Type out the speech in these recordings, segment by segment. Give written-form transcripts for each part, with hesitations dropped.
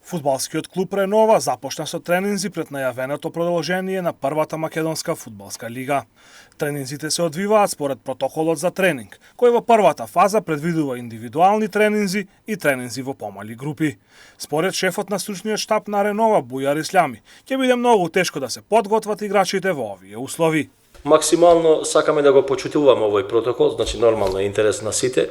Фудбалскиот клуб Ренова започна со тренинзи пред најавеното продолжение на првата македонска фудбалска лига. Тренинзите се одвиваат според протоколот за тренинг, кој во првата фаза предвидува индивидуални тренинзи и тренинзи во помали групи. Според шефот на стручниот штаб на Ренова Бујар Ислами, ќе биде многу тешко да се подготват играчите во овие услови. Максимално сакаме да го почитуваме овој протокол, значи нормално е интерес на сите.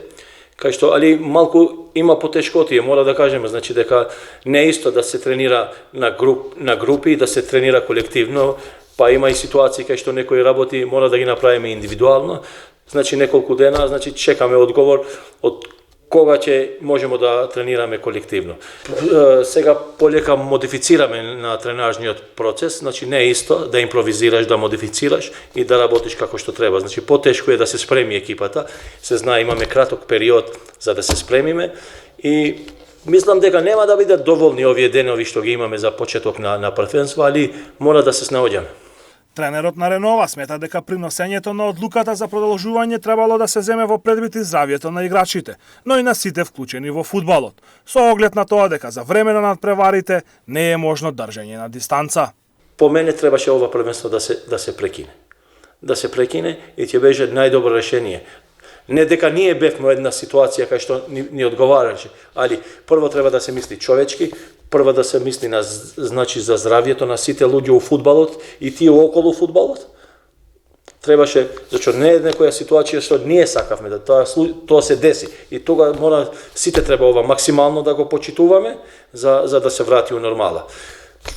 Кај што, али малку има потешкотија, мора да кажеме, значи дека не е исто да се тренира на групи и да се тренира колективно, па има и ситуации кај што некои работи мора да ги направиме индивидуално. Значи неколку дена, значи чекаме одговор од кога ќе можеме да тренираме колективно. Сега полека модифицираме на тренажниот процес, значи не е исто да импровизираш, да модифицираш и да работиш како што треба. Значи потешко е да се спреми екипата, се знае имаме краток период за да се спремиме и мислам дека нема да бидат доволни овие денови што ги имаме за почеток на првенство, али мора да се снаоѓаме. Тренерот на Ренова смета дека при носењето на одлуката за продолжување требало да се земе во предвид и здравјето на играчите, но и на сите вклучени во фудбалот, со оглед на тоа дека за време на надпреварите не е можно држење на дистанца. По мене требаше ова првенство да се прекине. Да се прекине и ќе беше најдобро решение. Не дека ние бевме една ситуација кај што ни одговараше, али прво треба да се мисли човечки, прво да се мисли на значи за здравјето на сите луѓе у фудбалот и тие околу фудбалот. Требаше, зашто не е некоја ситуација што ние сакавме да тоа се деси и тога мора сите треба ова максимално да го почитуваме за да се врати у нормала.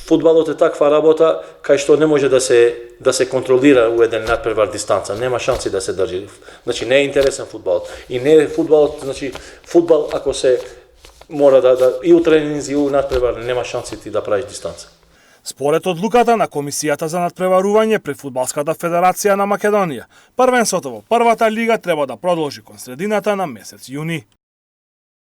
Фудбалот е таква работа кај што не може да се контролира у еден надпревар дистанца, нема шанси да се држи. Значи не е интересен фудбалот и не е фудбалот, значи фудбал ако се мора да и у тренинзи и у надпревар нема шанси ти да правиш дистанца. Според одлуката на Комисијата за надпреварување при Фудбалската федерација на Македонија, првенството во првата лига треба да продолжи кон средината на месец јуни.